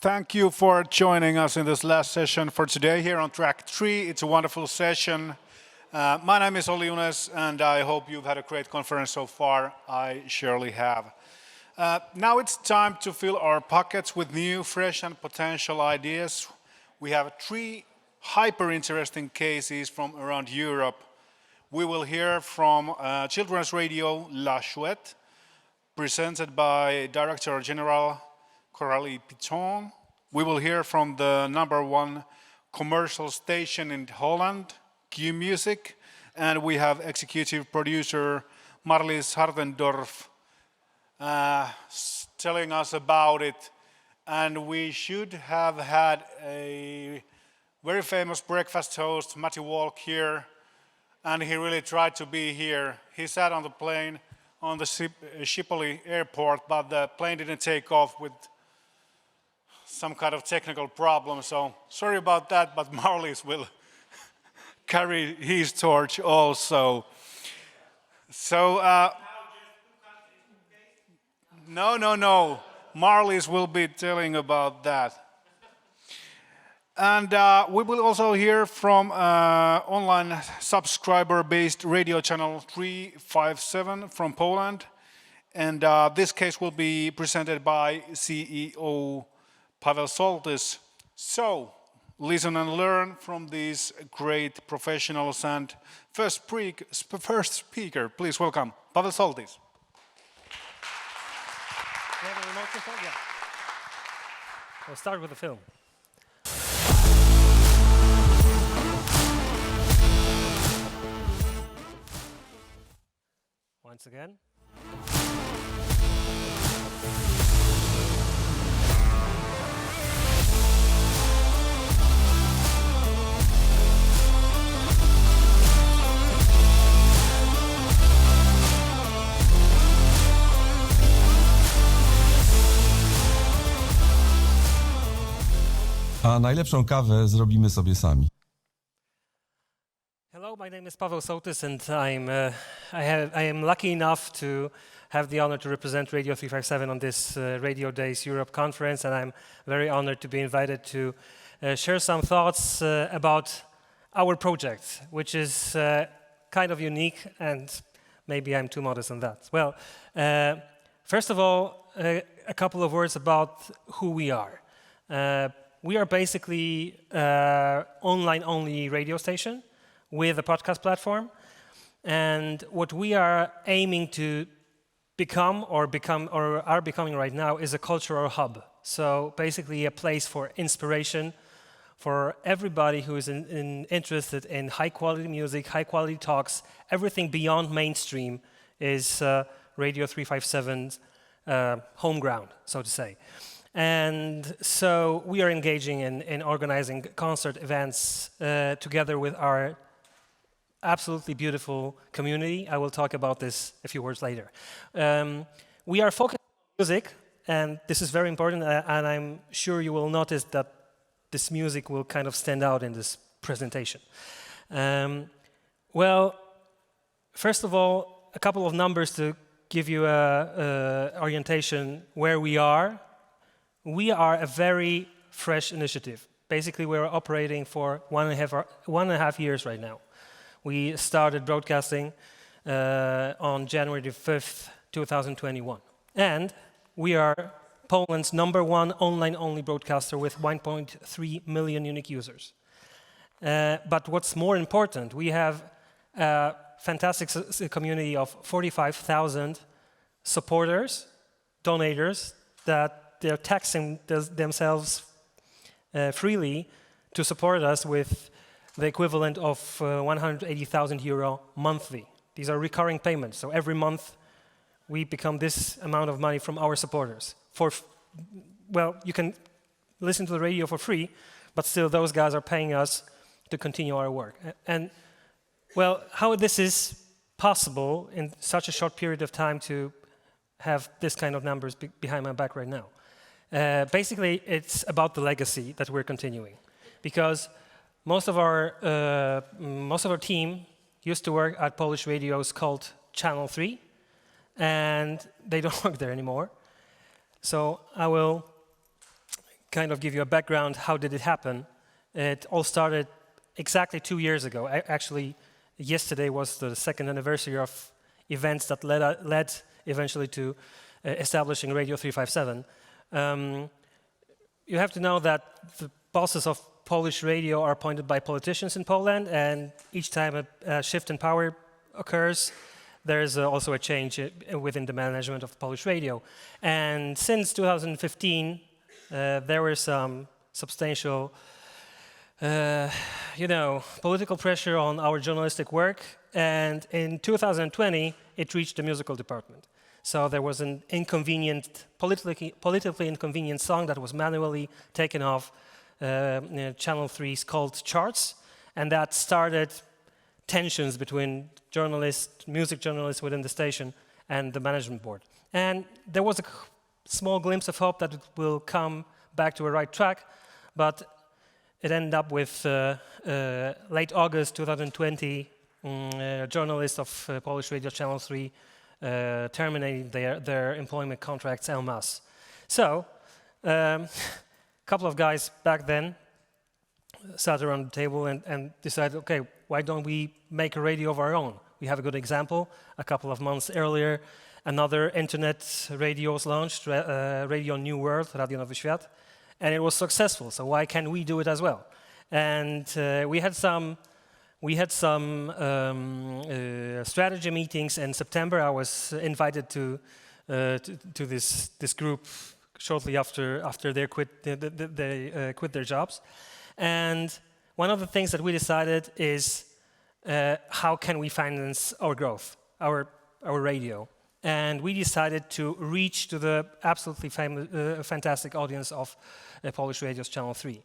Thank you for joining us in this last session for today here on track 3. It's a wonderful session. My name is Olli Unes, and I hope you've had a great conference so far. I surely have. Now it's time to fill our pockets with new, fresh, and potential ideas. We have 3 hyper-interesting cases from around Europe. We will hear from children's radio La Chouette, presented by Director General Coralie Piton. We will hear from the #1 commercial station in Holland, Q Music, and we have executive producer Marlies Hartendorf telling us about it. And we should have had a very famous breakfast host, Matti Walk, here, and he really tried to be here. He sat on the plane on the Schiphol airport, but the plane didn't take off with some kind of technical problem, so sorry about that, but Marlies will carry his torch also. So, no, Marlies will be telling about that. And we will also hear from online subscriber-based radio channel 357 from Poland. And this case will be presented by CEO Pavel Soltis. So, listen and learn from these great professionals. And first speaker, please welcome Pavel Soltis. Yeah. We'll start with the film. Once again. A najlepszą kawę zrobimy sobie sami. Hello, my name is Pavel Soltis, and I am lucky enough to have the honor to represent Radio 357 on this Radiodays Europe conference, and I'm very honored to be invited to share some thoughts about our project, which is kind of unique, and maybe I'm too modest on that. Well, first of all, a couple of words about who we are. We are basically online-only radio station with a podcast platform, and what we are aiming to become or are becoming right now is a cultural hub. So basically a place for inspiration for everybody who is interested in high-quality music, high-quality talks. Everything beyond mainstream is Radio 357's home ground, so to say. And so we are engaging in organizing concert events together with our absolutely beautiful community. I will talk about this a few words later. We are focused on music, and this is very important, and I'm sure you will notice that this music will kind of stand out in this presentation. Well, first of all, a couple of numbers to give you a orientation where we are. We are a very fresh initiative. Basically, we're operating for 1.5 years right now. We started broadcasting on January the 5th, 2021. And we are Poland's #1 online-only broadcaster with 1.3 million unique users. But what's more important, we have a fantastic community of 45,000 supporters, donators, that they're taxing themselves freely to support us with the equivalent of 180,000 euro monthly. These are recurring payments, so every month we become this amount of money from our supporters. Well, you can listen to the radio for free, but still those guys are paying us to continue our work. And well, how this is possible in such a short period of time to have this kind of numbers behind my back right now? Basically, it's about the legacy that we're continuing, because most of our team used to work at Polish radios called Channel 3, and they don't work there anymore. So I will kind of give you a background, how did it happen? It all started exactly 2 years ago. Actually, yesterday was the second anniversary of events that led eventually to establishing Radio 357. You have to know that the bosses of Polish radio are appointed by politicians in Poland, and each time a shift in power occurs, there's also a change within the management of Polish radio. And since 2015, there were some substantial, political pressure on our journalistic work. And in 2020, it reached the musical department. So there was an politically inconvenient song that was manually taken off Channel 3's called Charts, and that started tensions between music journalists within the station and the management board. And there was a small glimpse of hope that it will come back to a right track, but it ended up with late August 2020, journalists of Polish Radio Channel 3 terminating their employment contracts en masse. So, a couple of guys back then sat around the table and decided, okay, why don't we make a radio of our own? We have a good example. A couple of months earlier, another internet radio was launched, Radio New World, Radio Nowy Świat, and it was successful. So why can't we do it as well? And we had some strategy meetings in September. I was invited to this group shortly after they quit their jobs. And one of the things that we decided is how can we finance our growth, our radio. And we decided to reach to the absolutely fantastic audience of Polish Radio's Channel 3.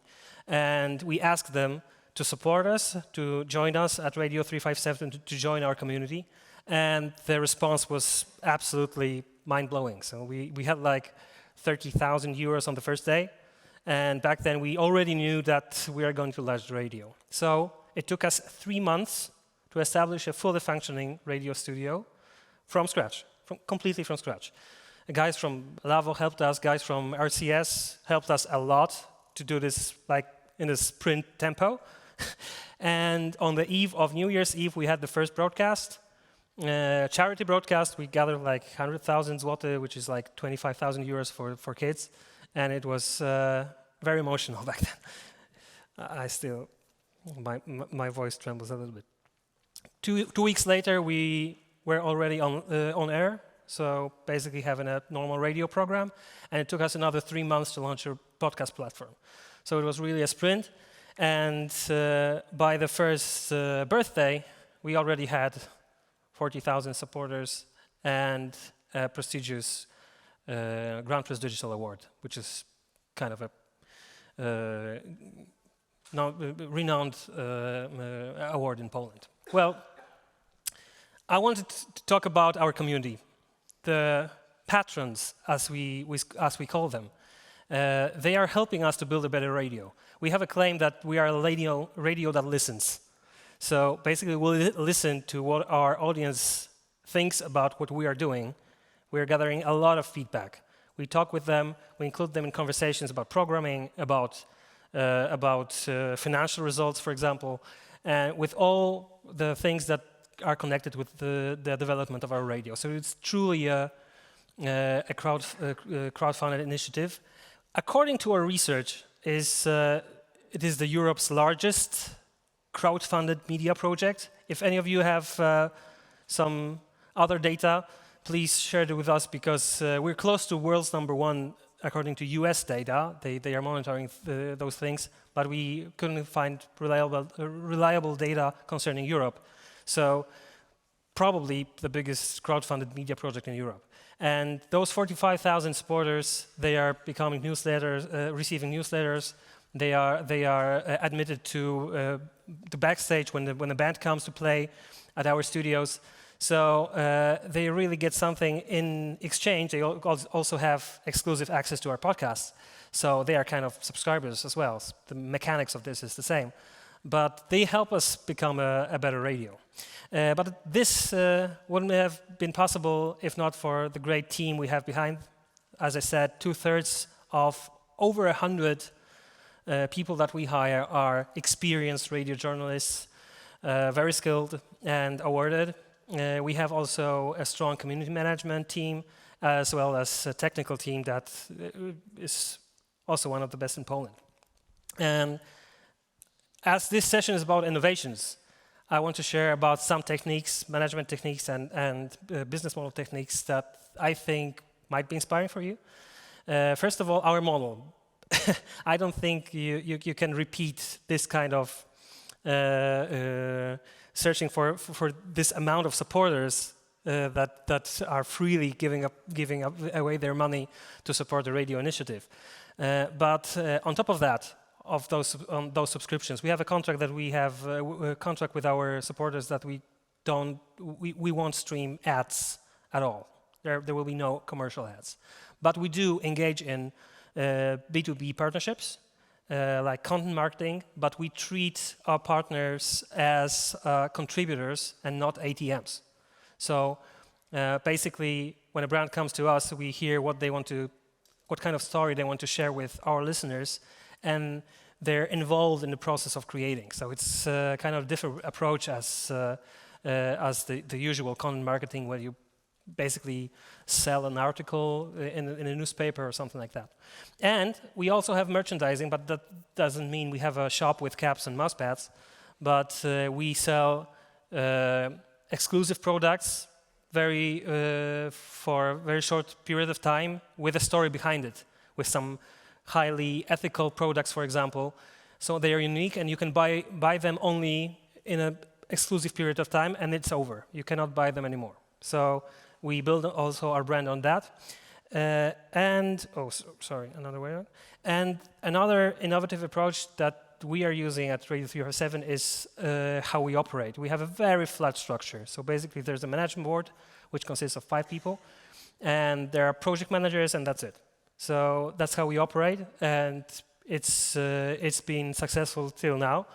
And we asked them to support us, to join us at Radio 357, to join our community. And the response was absolutely mind-blowing. So we had like 30,000 euros on the first day. And back then, we already knew that we are going to launch the radio. So it took us 3 months to establish a fully functioning radio studio from scratch, completely from scratch. The guys from Lavo helped us, guys from RCS helped us a lot to do this like in a sprint tempo. And on the eve of New Year's Eve, we had the first broadcast, charity broadcast. We gathered like 100,000 zloty, which is like 25,000 euros for kids. And it was very emotional back then. My voice trembles a little bit. Two weeks later, we were already on air, so basically having a normal radio program, and it took us another 3 months to launch a podcast platform. So it was really a sprint, and by the first birthday, we already had 40,000 supporters and a prestigious Grand Prix Digital Award, which is kind of a renowned award in Poland. Well, I wanted to talk about our community, the patrons, as we call them. They are helping us to build a better radio. We have a claim that we are a radio that listens. So basically, we'll listen to what our audience thinks about what we are doing. We're gathering a lot of feedback. We talk with them. We include them in conversations about programming, about financial results, for example, and with all the things that are connected with the development of our radio. So it's truly a crowdfunded initiative. According to our research, it is Europe's largest crowdfunded media project. If any of you have some other data, please share it with us, because we're close to world's #1 according to US data. They are monitoring those things, but we couldn't find reliable data concerning Europe. So probably the biggest crowdfunded media project in Europe. And those 45,000 supporters, they are becoming newsletters, receiving newsletters. They are admitted to the backstage when the band comes to play at our studios. So they really get something in exchange. They also have exclusive access to our podcasts. So they are kind of subscribers as well. The mechanics of this is the same. But they help us become a better radio. But this wouldn't have been possible if not for the great team we have behind. As I said, 2/3 of over 100 people that we hire are experienced radio journalists, very skilled and awarded. We have also a strong community management team, as well as a technical team that is also one of the best in Poland. And as this session is about innovations, I want to share about some techniques, management techniques and business model techniques that I think might be inspiring for you. First of all, our model. I don't think you can repeat this kind of searching for this amount of supporters that are freely giving away their money to support the radio initiative. But on top of that, of those subscriptions, we have a contract that we have a contract with our supporters that we won't stream ads at all. There will be no commercial ads, but we do engage in B2B partnerships, like content marketing, but we treat our partners as contributors and not ATMs. So basically, when a brand comes to us, we hear what kind of story they want to share with our listeners, and they're involved in the process of creating. So it's kind of a different approach as the usual content marketing, where you basically sell an article in a newspaper or something like that. And we also have merchandising, but that doesn't mean we have a shop with caps and mouse pads, but we sell exclusive products for a very short period of time with a story behind it, with some highly ethical products, for example. So they are unique, and you can buy them only in an exclusive period of time, and it's over. You cannot buy them anymore. So we build also our brand on that. Another way around. And another innovative approach that we are using at Radio 307 is how we operate. We have a very flat structure. So basically, there's a management board, which consists of 5 people, and there are project managers, and that's it. So that's how we operate, and it's been successful till now.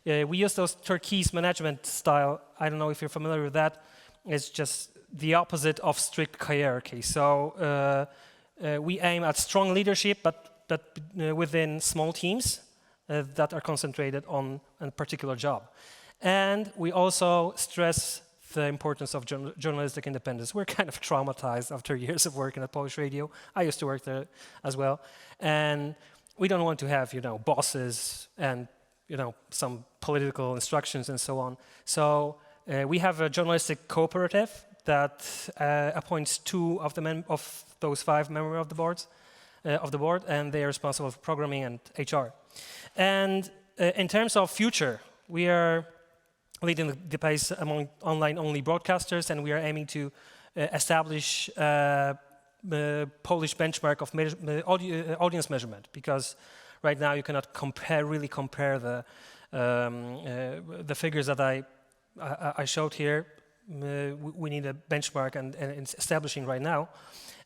We use those turquoise management style. I don't know if you're familiar with that. It's just the opposite of strict hierarchy. So we aim at strong leadership, but within small teams that are concentrated on a particular job. And we also stress the importance of journalistic independence. We're kind of traumatized after years of working at Polish radio. I used to work there as well. And we don't want to have, bosses and, some political instructions and so on. So we have a journalistic cooperative that appoints 2 of those 5 members of the board, and they are responsible for programming and HR. And in terms of future, we are leading the pace among online-only broadcasters, and we are aiming to establish a Polish benchmark of audience measurement, because right now you cannot really compare the figures that I showed here. We need a benchmark, and it's establishing right now,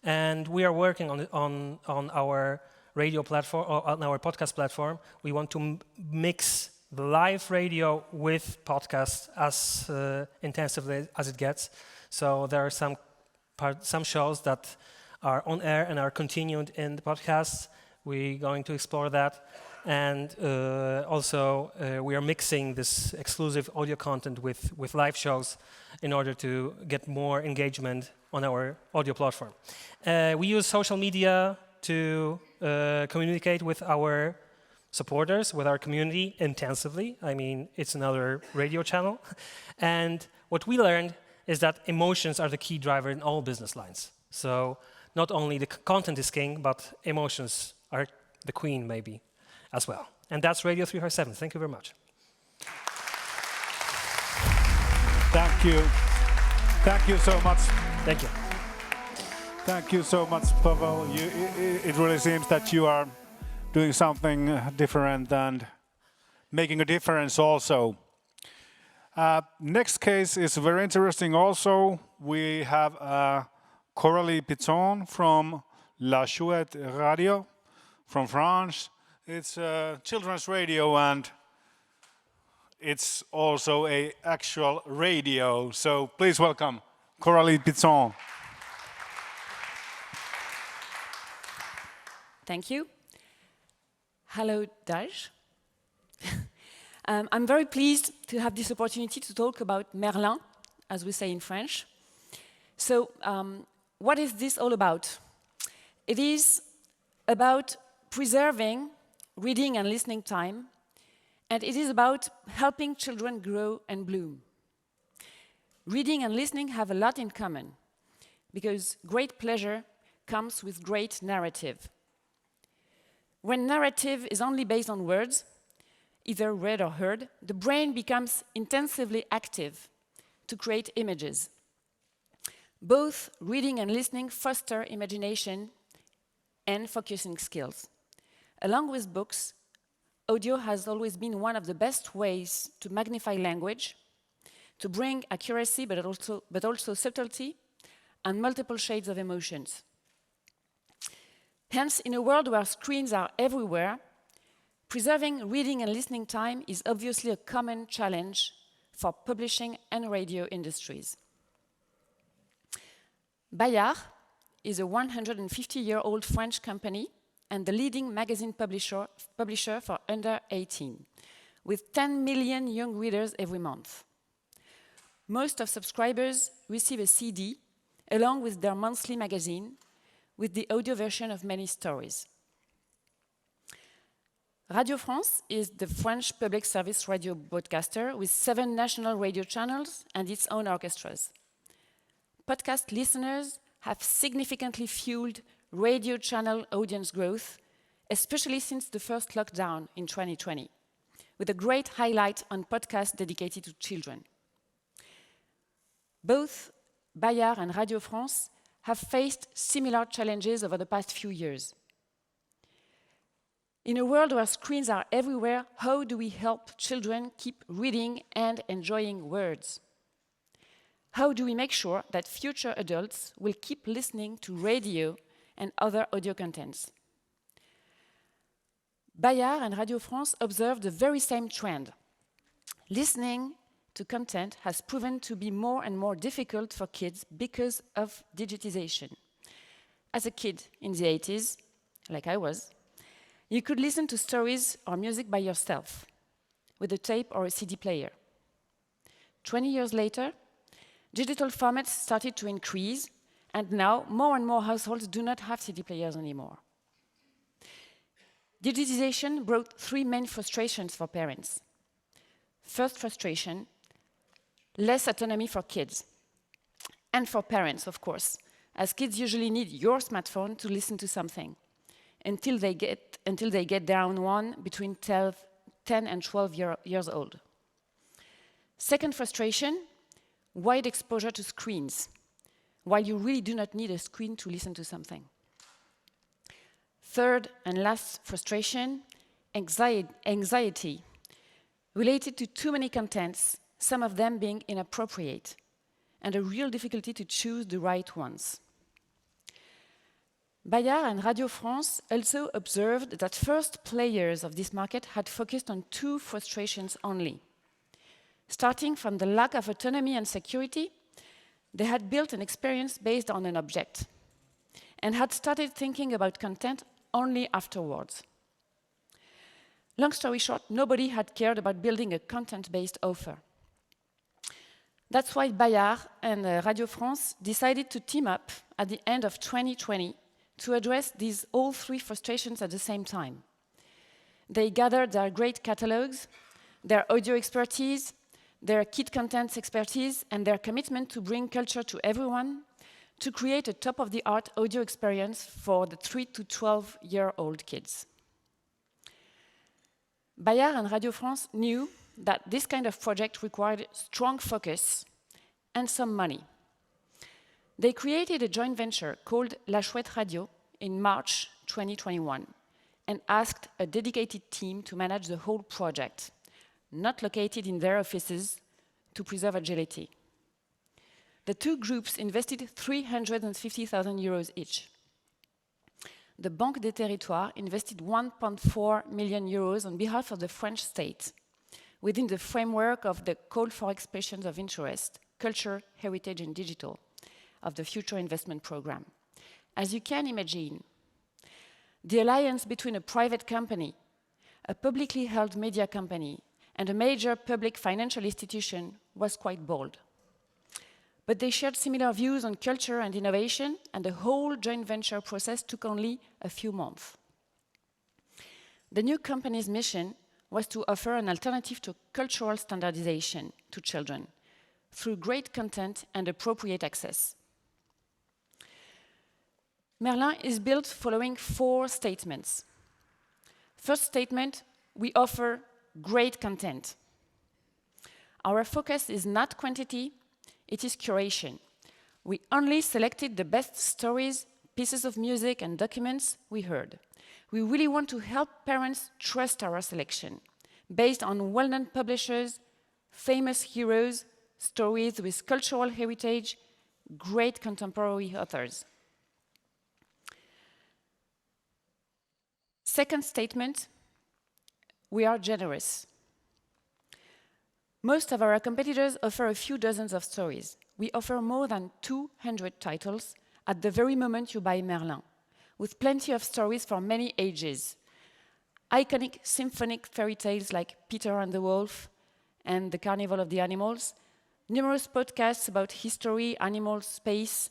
and we are working on our radio platform, on our podcast platform. We want to mix the live radio with podcasts as intensively as it gets. So there are some shows that are on air and are continued in the podcasts. We're going to explore that. And also, we are mixing this exclusive audio content with live shows in order to get more engagement on our audio platform. We use social media to communicate with our supporters, with our community intensively. I mean, it's another radio channel. And what we learned is that emotions are the key driver in all business lines. So not only the content is king, but emotions are the queen, maybe, as well. And that's Radio 307. Thank you very much. Thank you. Thank you so much. Thank you. Thank you so much, Pavel. It really seems that you are doing something different and making a difference also. Next case is very interesting also. We have Coralie Piton from La Chouette Radio from France. It's children's radio, and it's also an actual radio. So please welcome Coralie Piton. Thank you. Hello, Daj. I'm very pleased to have this opportunity to talk about Merlin, as we say in French. So, what is this all about? It is about preserving reading and listening time, and it is about helping children grow and bloom. Reading and listening have a lot in common, because great pleasure comes with great narrative. When narrative is only based on words, either read or heard, the brain becomes intensively active to create images. Both reading and listening foster imagination and focusing skills. Along with books, audio has always been one of the best ways to magnify language, to bring accuracy but also subtlety and multiple shades of emotions. Hence, in a world where screens are everywhere, preserving reading and listening time is obviously a common challenge for publishing and radio industries. Bayard is a 150-year-old French company and the leading magazine publisher for under 18, with 10 million young readers every month. Most of subscribers receive a CD along with their monthly magazine, with the audio version of many stories. Radio France is the French public service radio broadcaster with 7 national radio channels and its own orchestras. Podcast listeners have significantly fueled radio channel audience growth, especially since the first lockdown in 2020, with a great highlight on podcasts dedicated to children. Both Bayard and Radio France have faced similar challenges over the past few years. In a world where screens are everywhere, how do we help children keep reading and enjoying words? How do we make sure that future adults will keep listening to radio and other audio contents? Bayard and Radio France observed the very same trend. Listening to content has proven to be more and more difficult for kids because of digitization. As a kid in the 80s, like I was, you could listen to stories or music by yourself, with a tape or a CD player. 20 years later, digital formats started to increase, and now more and more households do not have CD players anymore. Digitization brought 3 main frustrations for parents. First frustration, less autonomy for kids. And for parents, of course, as kids usually need your smartphone to listen to something until they get their own one between 10 and 12 years old. Second frustration, wide exposure to screens, while you really do not need a screen to listen to something. Third and last frustration, anxiety, related to too many contents, some of them being inappropriate, and a real difficulty to choose the right ones. Bayard and Radio France also observed that first players of this market had focused on 2 frustrations only. Starting from the lack of autonomy and security, they had built an experience based on an object and had started thinking about content only afterwards. Long story short, nobody had cared about building a content-based offer. That's why Bayard and Radio France decided to team up at the end of 2020 to address these all 3 frustrations at the same time. They gathered their great catalogs, their audio expertise, their kid contents expertise, and their commitment to bring culture to everyone to create a top-of-the-art audio experience for the 3 to 12-year-old kids. Bayard and Radio France knew that this kind of project required strong focus and some money. They created a joint venture called La Chouette Radio in March 2021 and asked a dedicated team to manage the whole project, not located in their offices to preserve agility. The 2 groups invested 350,000 euros each. The Banque des Territoires invested 1.4 million euros on behalf of the French state, within the framework of the Call for Expressions of Interest, Culture, Heritage and Digital of the Future Investment Programme. As you can imagine, the alliance between a private company a publicly held media company, and a major public financial institution was quite bold. But they shared similar views on culture and innovation, and the whole joint venture process took only a few months. The new company's mission was to offer an alternative to cultural standardization to children through great content and appropriate access. Merlin is built following 4 statements. First statement, we offer great content. Our focus is not quantity, it is curation. We only selected the best stories, pieces of music, and documents we heard. We really want to help parents trust our selection, based on well-known publishers, famous heroes, stories with cultural heritage, great contemporary authors. Second statement, we are generous. Most of our competitors offer a few dozens of stories. We offer more than 200 titles at the very moment you buy Merlin, with plenty of stories for many ages. Iconic symphonic fairy tales like Peter and the Wolf and The Carnival of the Animals, numerous podcasts about history, animals, space,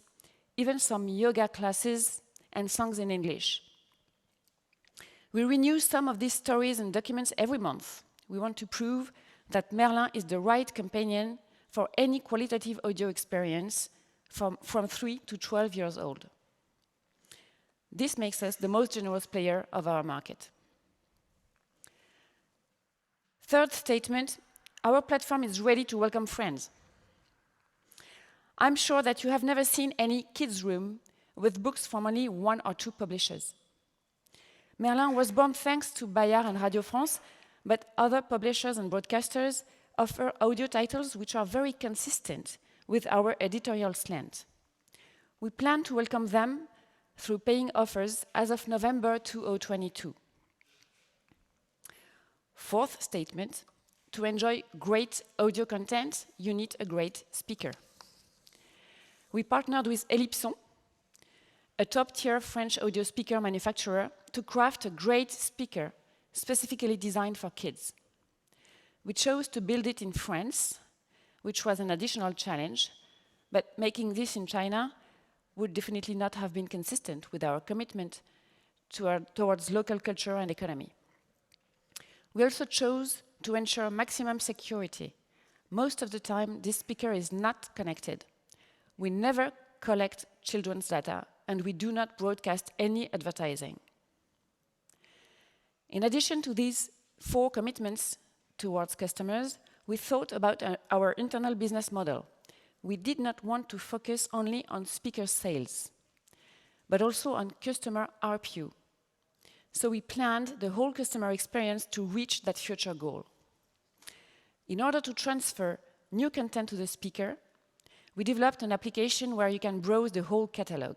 even some yoga classes and songs in English. We renew some of these stories and documents every month. We want to prove that Merlin is the right companion for any qualitative audio experience from 3 to 12 years old. This makes us the most generous player of our market. Third statement, our platform is ready to welcome friends. I'm sure that you have never seen any kids' room with books from only 1 or 2 publishers. Merlin was born thanks to Bayard and Radio France, but other publishers and broadcasters offer audio titles which are very consistent with our editorial slant. We plan to welcome them through paying offers as of November 2022. Fourth statement, to enjoy great audio content, you need a great speaker. We partnered with Ellipson, a top-tier French audio speaker manufacturer, to craft a great speaker specifically designed for kids. We chose to build it in France, which was an additional challenge, but making this in China would definitely not have been consistent with our commitment towards local culture and economy. We also chose to ensure maximum security. Most of the time, this speaker is not connected. We never collect children's data, and we do not broadcast any advertising. In addition to these 4 commitments towards customers, we thought about our internal business model. We did not want to focus only on speaker sales, but also on customer RPU. So we planned the whole customer experience to reach that future goal. In order to transfer new content to the speaker, we developed an application where you can browse the whole catalog.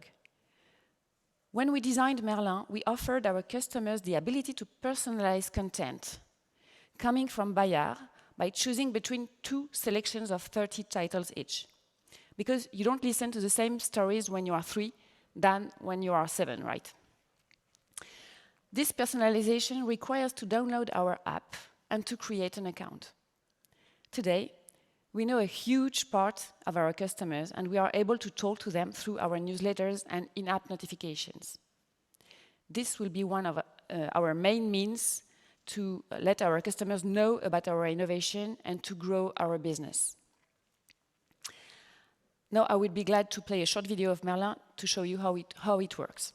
When we designed Merlin, we offered our customers the ability to personalize content coming from Bayard by choosing between 2 selections of 30 titles each. Because you don't listen to the same stories when you are 3 than when you are 7, right? This personalization requires to download our app and to create an account. Today, we know a huge part of our customers, and we are able to talk to them through our newsletters and in-app notifications. This will be one of our main means to let our customers know about our innovation and to grow our business. Now I would be glad to play a short video of Merlin to show you how it works.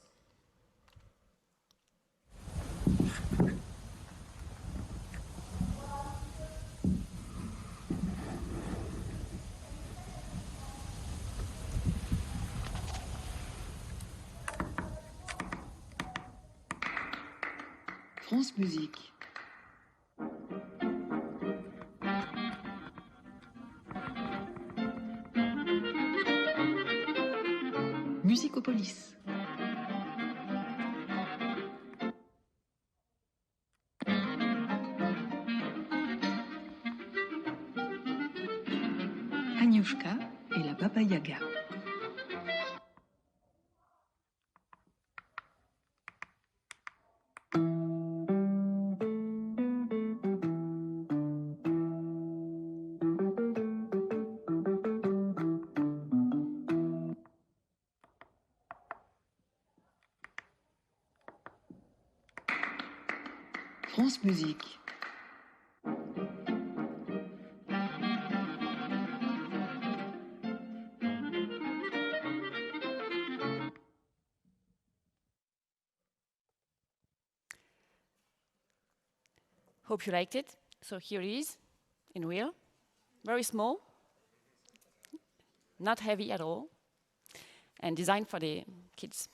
France Musique. Musicopolis. Agnieszka et la Baba Yaga. France Musique. Hope you liked it. So here it is, in real. Very small, not heavy at all, and designed for the kids.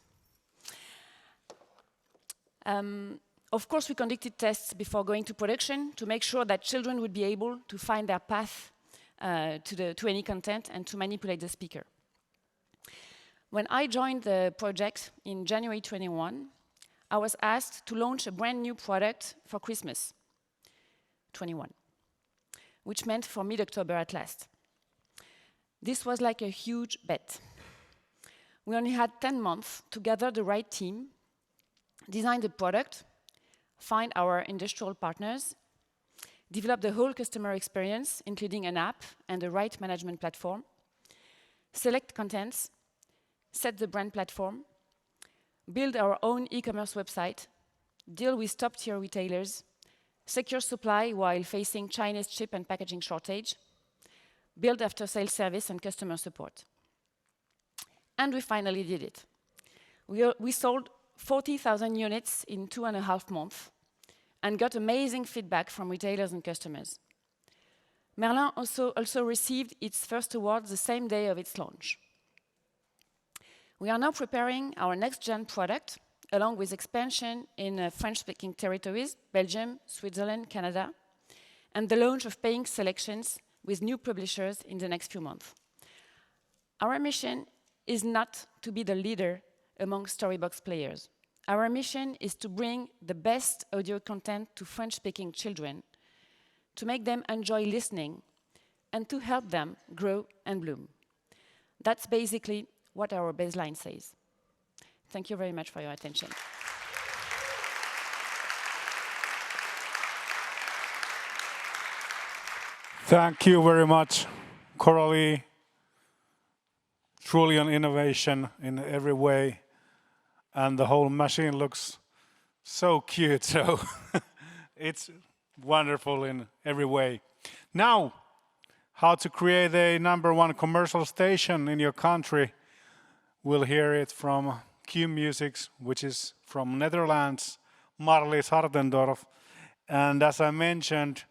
Of course, we conducted tests before going to production to make sure that children would be able to find their path to any content and to manipulate the speaker. When I joined the project in January 21, I was asked to launch a brand new product for Christmas 21, which meant for mid-October at last. This was like a huge bet. We only had 10 months to gather the right team, design the product, find our industrial partners, develop the whole customer experience, including an app and the right management platform, select contents, set the brand platform, build our own e-commerce website, deal with top-tier retailers, secure supply while facing Chinese chip and packaging shortage, build after-sales service and customer support. And we finally did it. We sold 40,000 units in 2.5 months and got amazing feedback from retailers and customers. Merlin also received its first award the same day of its launch. We are now preparing our next-gen product, along with expansion in French-speaking territories, Belgium, Switzerland, Canada, and the launch of paying selections with new publishers in the next few months. Our mission is not to be the leader among Storybox players. Our mission is to bring the best audio content to French-speaking children, to make them enjoy listening, and to help them grow and bloom. That's basically what our baseline says. Thank you very much for your attention. Thank you very much, Coralie. Truly an innovation in every way. And the whole machine looks so cute, so it's wonderful in every way. Now, how to create a #1 commercial station in your country. We'll hear it from Q Music, which is from Netherlands, Marlies Hartendorf. And as I mentioned,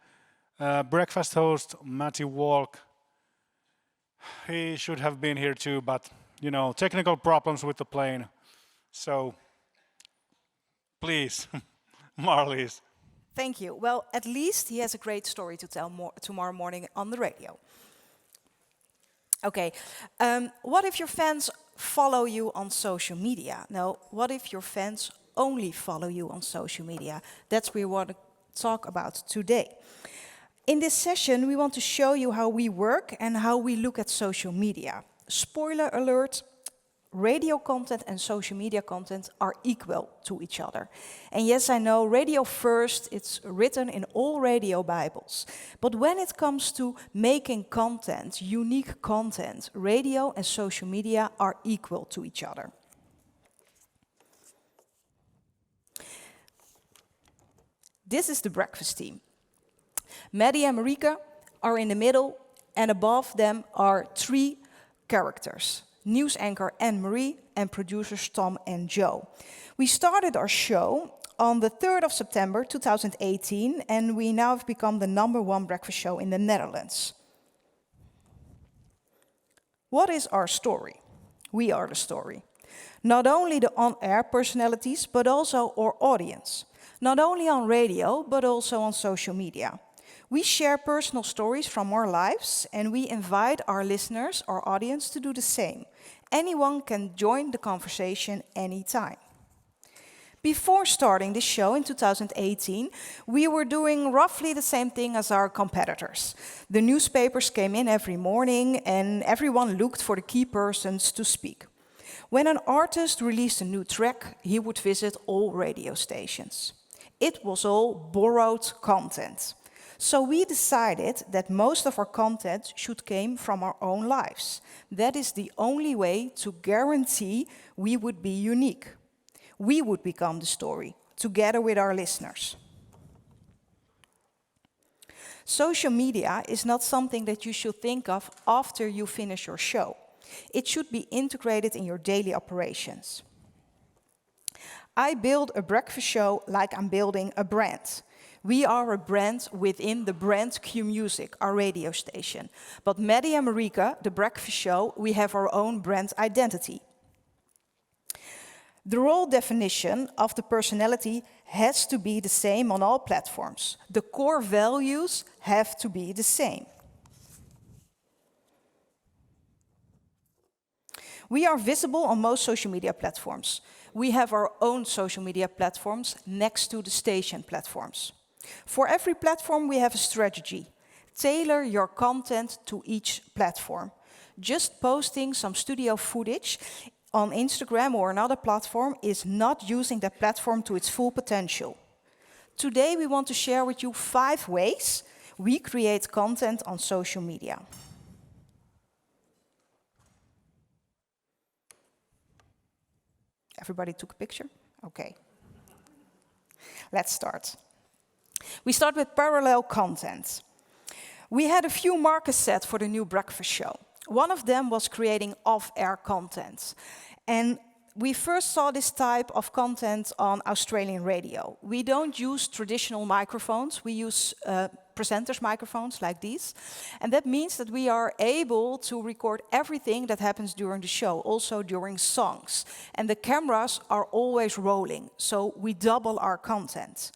breakfast host Matty Walk, he should have been here too, but you know, technical problems with the plane. So, please, Marlies. Thank you. Well, at least he has a great story to tell tomorrow morning on the radio. Okay, what if your fans follow you on social media? No, what if your fans only follow you on social media? That's what we want to talk about today. In this session, we want to show you how we work and how we look at social media. Spoiler alert, radio content and social media content are equal to each other. And yes, I know, radio first, it's written in all radio Bibles. But when it comes to making content, unique content, radio and social media are equal to each other. This is the breakfast team. Maddie and Marika are in the middle, and above them are 3 characters. News anchor Anne-Marie and producers Tom and Joe. We started our show on the 3rd of September 2018, and we now have become the #1 breakfast show in the Netherlands. What is our story? We are the story. Not only the on-air personalities, but also our audience. Not only on radio, but also on social media. We share personal stories from our lives, and we invite our listeners, our audience, to do the same. Anyone can join the conversation anytime. Before starting the show in 2018, we were doing roughly the same thing as our competitors. The newspapers came in every morning, and everyone looked for the key persons to speak. When an artist released a new track, he would visit all radio stations. It was all borrowed content. So we decided that most of our content should come from our own lives. That is the only way to guarantee we would be unique. We would become the story, together with our listeners. Social media is not something that you should think of after you finish your show. It should be integrated in your daily operations. I build a breakfast show like I'm building a brand. We are a brand within the brand Q Music, our radio station. But Maddie and Marika, the breakfast show, we have our own brand identity. The role definition of the personality has to be the same on all platforms. The core values have to be the same. We are visible on most social media platforms. We have our own social media platforms next to the station platforms. For every platform, we have a strategy. Tailor your content to each platform. Just posting some studio footage on Instagram or another platform is not using that platform to its full potential. Today, we want to share with you 5 ways we create content on social media. Everybody took a picture? Okay. Let's start. We start with parallel content. We had a few markers set for the new breakfast show. One of them was creating off-air content. And we first saw this type of content on Australian radio. We don't use traditional microphones. We use presenters' microphones like these. And that means that we are able to record everything that happens during the show, also during songs. And the cameras are always rolling, so we double our content.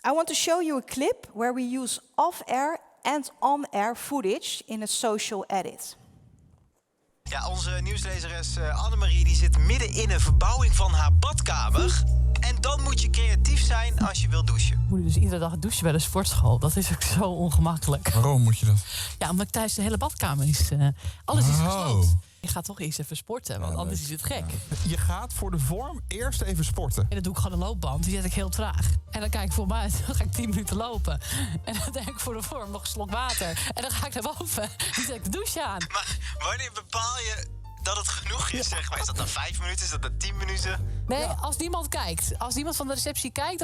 I want to show you a clip where we use off-air and on-air footage in a social edit. Ja, onze nieuwslezeres Annemarie die zit midden in een verbouwing van haar badkamer. En dan moet je creatief zijn als je wilt douchen. Moet dus iedere dag douchen bij de sportschool. Dat is ook zo ongemakkelijk. Waarom moet je dat? Ja, omdat thuis de hele badkamer is... alles is gesloopt. Je gaat toch eerst even sporten, want anders is het gek. Je gaat voor de vorm eerst even sporten. En dan doe ik gewoon een loopband, die zet ik heel traag. En dan kijk ik voor me uit, dan ga ik 10 minuten lopen. En dan denk ik voor de vorm nog een slok water. En dan ga ik naar boven, dan zet ik de douche aan. Maar wanneer bepaal je dat het genoeg is, zeg maar? Is dat dan 5 minuten, is dat dan 10 minuten? Nee, als niemand kijkt. Als niemand van de receptie kijkt,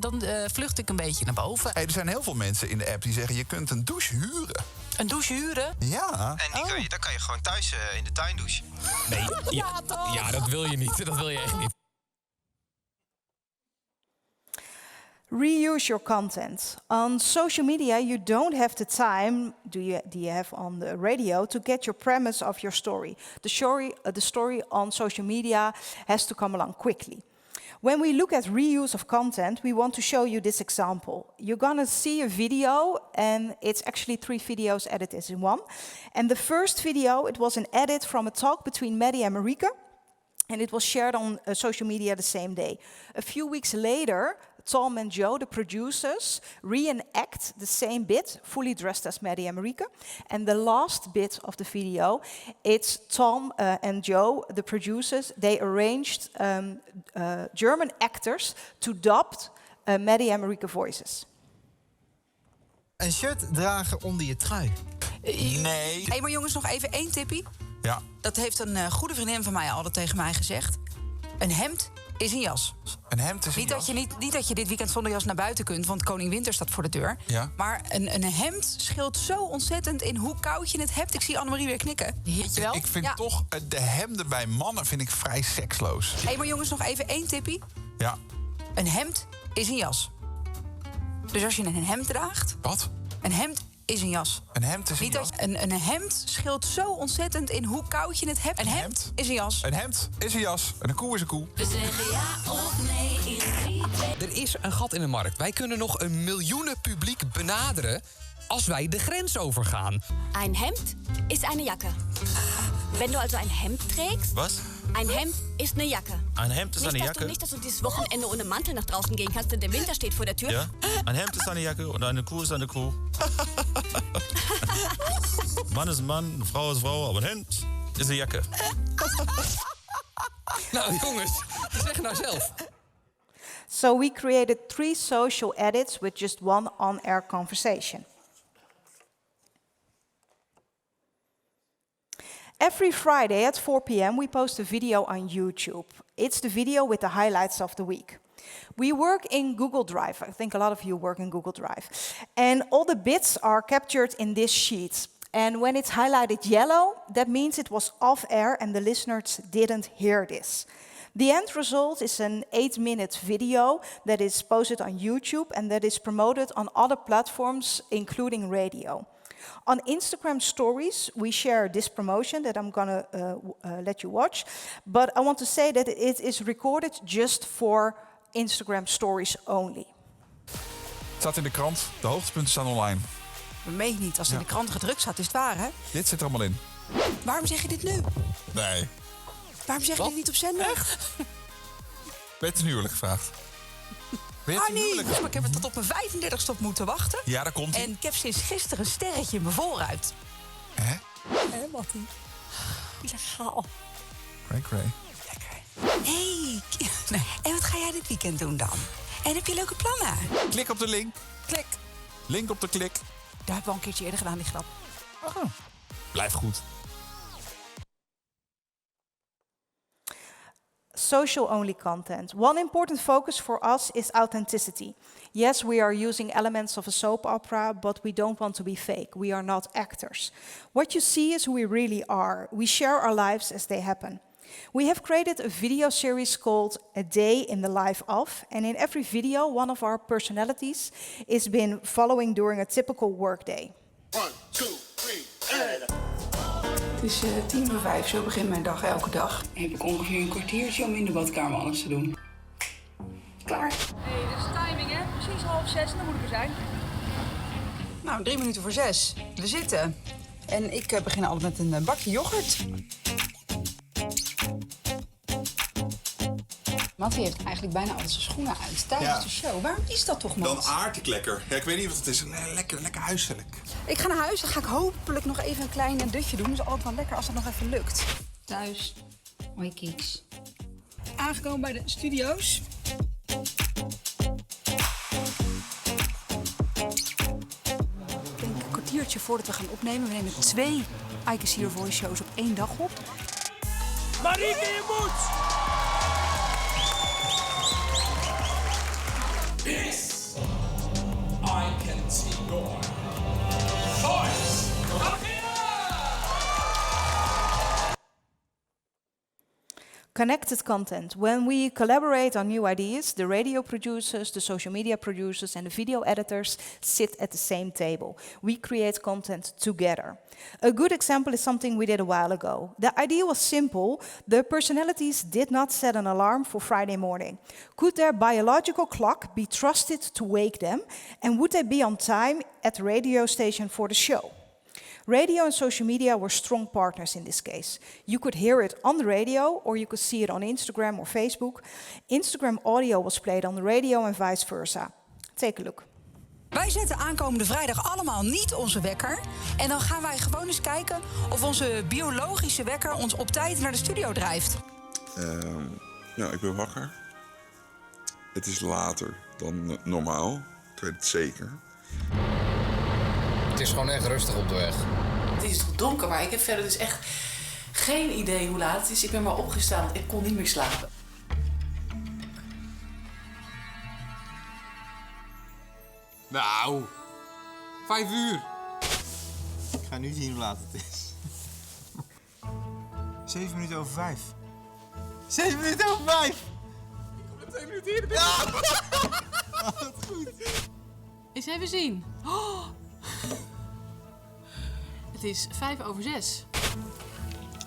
dan vlucht ik een beetje naar boven. Hey, er zijn heel veel mensen in de app die zeggen... je kunt een douche huren. Een douche huren? Ja. En dan kan je gewoon thuis in de tuin douchen. Nee, ja, dat wil je niet. Dat wil je echt niet. Reuse your content. On social media, you don't have the time, do you have on the radio, to get your premise of your story. The story on social media has to come along quickly. When we look at reuse of content, we want to show you this example. You're gonna see a video, and it's actually 3 videos edited in one. And the first video, it was an edit from a talk between Maddie and Marika, and it was shared on social media the same day. A few weeks later, Tom and Joe, the producers, reenact the same bit, fully dressed as Maddie and Marika. And the last bit of the video, it's Tom and Joe, the producers, they arranged German actors to dub Maddie and Marika voices. Een shirt dragen onder je trui. Nee. Hé, maar jongens, nog even 1 tippie. Ja. Dat heeft een goede vriendin van mij altijd tegen mij gezegd. Een hemd is een jas. Een hemd is een Niet jas. dat je dit weekend zonder jas naar buiten kunt, want Koning Winter staat voor de deur. Ja. Maar een hemd scheelt zo ontzettend in hoe koud je het hebt. Ik zie Annemarie weer knikken. Weet je wel? Ik vind Ja. toch de hemden bij mannen vind ik vrij seksloos. Hé, maar jongens, nog even 1 tippie. Ja. Een hemd is een jas. Dus als je een hemd draagt... Wat? Een hemd is een jas. Een hemd is een Niet jas. dat een hemd scheelt zo ontzettend in hoe koud je het hebt. Een hemd is een jas. Een hemd is een jas. En een koe is een koe. Er is een gat in de markt. Wij kunnen nog een miljoenen publiek benaderen als wij de grens overgaan. Ein Hemd ist eine Jacke. Wenn du also ein Hemd trägst, Was? ein Hemd ist eine Jacke. Een hemd is Nicht, dass du dieses Wochenende ohne Mantel nach draußen gehen kannst, denn der Winter steht vor der Tür. Ja? Een hemd is eine Jacke und eine Kuh ist eine Kuh. Mann ist ein Mann, eine Frau ist eine Frau, aber een hemd is een jacke. Nou jongens, zeg nou zelf. So we created 3 social edits with just 1 on-air conversation. Every Friday at 4 p.m. we post a video on YouTube. It's the video with the highlights of the week. We work in Google Drive. I think a lot of you work in Google Drive. And all the bits are captured in this sheet. And when it's highlighted yellow, that means it was off air and the listeners didn't hear this. The end result is an 8-minute video that is posted on YouTube and that is promoted on other platforms, including radio. On Instagram stories, we share this promotion that I'm gonna let you watch. But I want to say that it is recorded just for Instagram stories only. Het staat in de krant. De hoogtepunten staan online. Dat meen je niet. Als het in de krant gedrukt staat, is het waar, hè? Dit zit er allemaal in. Waarom zeg je dit nu? Nee. Waarom zeg je dit niet op zender? Ben je ten huwelijk gevraagd? Ben je ten huwelijk Maar ik heb er tot op mijn 35ste op moeten wachten. Ja, daar komt ie. En ik heb sinds gisteren een sterretje in mijn voorruit. Hè? Hé, Mattie? Illegaal. Cray. Hey. En wat ga jij dit weekend doen dan? En heb je leuke plannen? Klik op de link. Klik. Link op de klik. Daar heb ik al een keertje eerder gedaan, die grap. Blijf goed. Social-only content. One important focus for us is authenticity. Yes, we are using elements of a soap opera, but we don't want to be fake. We are not actors. What you see is who we really are. We share our lives as they happen. We have created a video series called A Day in the Life of, and in every video, one of our personalities is been following during a typical workday. 1, 2, 3, and... Het is 4:50, zo begint mijn dag elke dag. Dan heb ik ongeveer een kwartiertje om in de badkamer alles te doen. Klaar. Hey, dit is de timing, hè? Precies 5:30, dan moet ik er zijn. Nou, 3 minuten voor 6. We zitten. En ik begin altijd met een bakje yoghurt. Mattie heeft eigenlijk bijna altijd zijn schoenen uit tijdens de show. Waarom is dat toch, Mat? Dan aard ik lekker. Ja, ik weet niet wat het is. Lekker huiselijk. Ik ga naar huis, dan ga ik hopelijk nog even een klein dutje doen. Dat is altijd wel lekker als dat nog even lukt. Thuis. Hoi, Kieks. Aangekomen bij de studio's. Ik denk een kwartiertje voordat we gaan opnemen. We nemen 2 I Can See Your Voice shows op 1 dag op. Marieke, je moet! This I can see your voice. Connected content. When we collaborate on new ideas, the radio producers, the social media producers, and the video editors sit at the same table. We create content together. A good example is something we did a while ago. The idea was simple. The personalities did not set an alarm for Friday morning. Could their biological clock be trusted to wake them? And would they be on time at the radio station for the show? Radio and social media were strong partners in this case. You could hear it on the radio or you could see it on Instagram or Facebook. Instagram audio was played on the radio and vice versa. Take a look. Wij zetten aankomende vrijdag allemaal niet onze wekker. En dan gaan wij gewoon eens kijken of onze biologische wekker ons op tijd naar de studio drijft. Ja, ik ben wakker. Het is later dan normaal. Ik weet het zeker. Het is gewoon echt rustig op de weg. Het is donker, maar ik heb verder dus echt geen idee hoe laat het is. Ik ben maar opgestaan, want ik kon niet meer slapen. Nou, 5 uur. Ik ga nu zien hoe laat het is. 7 minuten over 5. 7 minuten over 5! Ik kom met 2 minuten eerder. Ja! Wat goed. Eens even zien. Oh. Het is 6:05.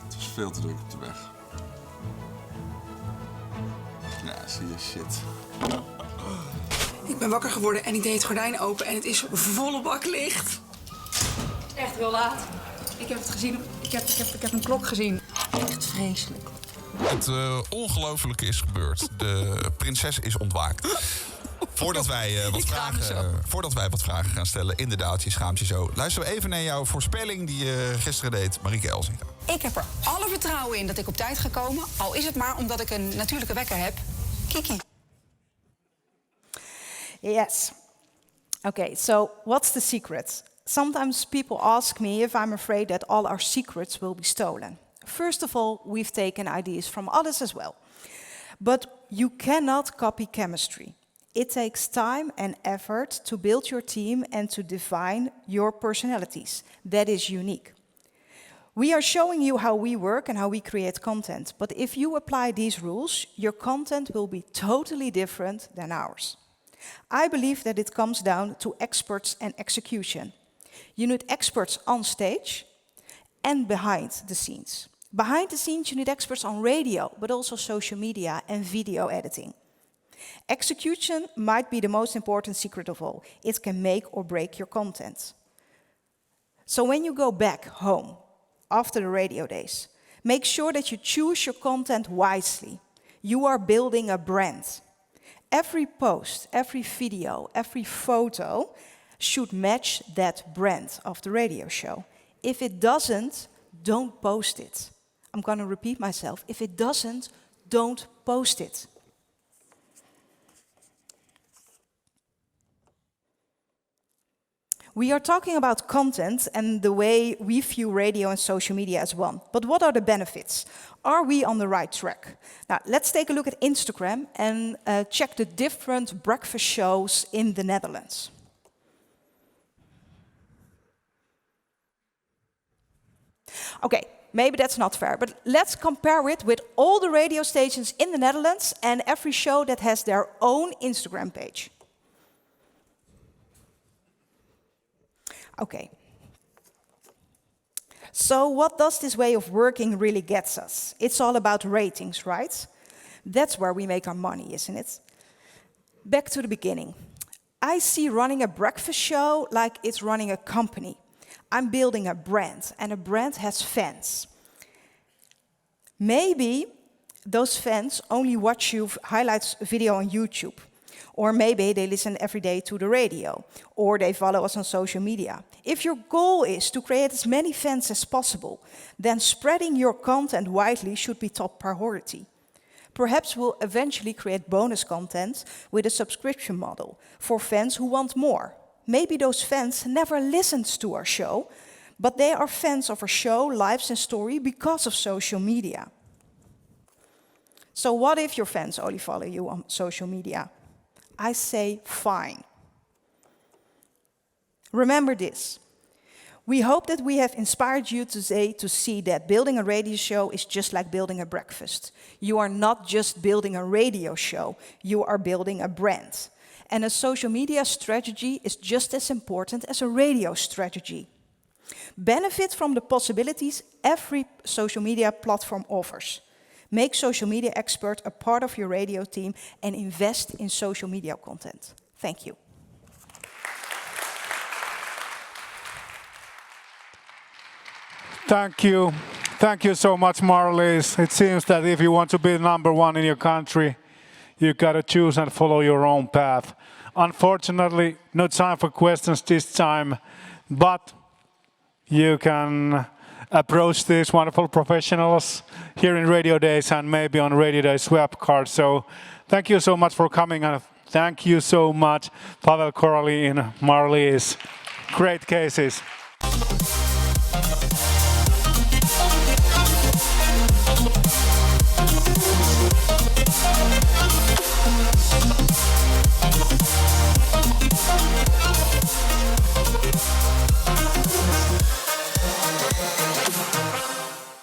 Het was veel te druk op de weg. Ja, zie je, shit. Ik ben wakker geworden en ik deed het gordijn open en het is volle bak licht. Echt heel laat. Ik heb het gezien. Ik heb een klok gezien. Echt vreselijk. Het ongelofelijke is gebeurd. De prinses is ontwaakt. Voordat wij wat vragen gaan stellen, inderdaad, je schaamt je zo. Luisteren we even naar jouw voorspelling die je gisteren deed, Marieke Elzinga. Ik heb er alle vertrouwen in dat ik op tijd ga komen. Al is het maar omdat ik een natuurlijke wekker heb. Kiki. Yes. Okay, so what's the secret? Sometimes people ask me if I'm afraid that all our secrets will be stolen. First of all, we've taken ideas from others as well. But you cannot copy chemistry. It takes time and effort to build your team and to define your personalities. That is unique. We are showing you how we work and how we create content. But if you apply these rules, your content will be totally different than ours. I believe that it comes down to experts and execution. You need experts on stage and behind the scenes. Behind the scenes, you need experts on radio, but also social media and video editing. Execution might be the most important secret of all. It can make or break your content. So when you go back home after the radio days, make sure that you choose your content wisely. You are building a brand. Every post, every video, every photo should match that brand of the radio show. If it doesn't, don't post it. I'm going to repeat myself. If it doesn't, don't post it. We are talking about content and the way we view radio and social media as one. But what are the benefits? Are we on the right track? Now, let's take a look at Instagram and check the different breakfast shows in the Netherlands. Okay, maybe that's not fair, but let's compare it with all the radio stations in the Netherlands and every show that has their own Instagram page. Okay. So what does this way of working really get us? It's all about ratings, right? That's where we make our money, isn't it? Back to the beginning. I see running a breakfast show like it's running a company. I'm building a brand, and a brand has fans. Maybe those fans only watch your highlights video on YouTube. Or maybe they listen every day to the radio, or they follow us on social media. If your goal is to create as many fans as possible, then spreading your content widely should be top priority. Perhaps we'll eventually create bonus content with a subscription model for fans who want more. Maybe those fans never listened to our show, but they are fans of our show, lives and story because of social media. So what if your fans only follow you on social media? I say fine. Remember this. We hope that we have inspired you today to see that building a radio show is just like building a breakfast. You are not just building a radio show, you are building a brand. And a social media strategy is just as important as a radio strategy. Benefit from the possibilities every social media platform offers. Make social media expert a part of your radio team and invest in social media content. Thank you. Thank you. Thank you so much, Marlies. It seems that if you want to be number one in your country, you got to choose and follow your own path. Unfortunately, no time for questions this time, but you can approach these wonderful professionals here in Radio Days and maybe on Radio Days web card. So thank you so much for coming, and thank you so much, Pavel, Coralie, and Marlies. Great cases.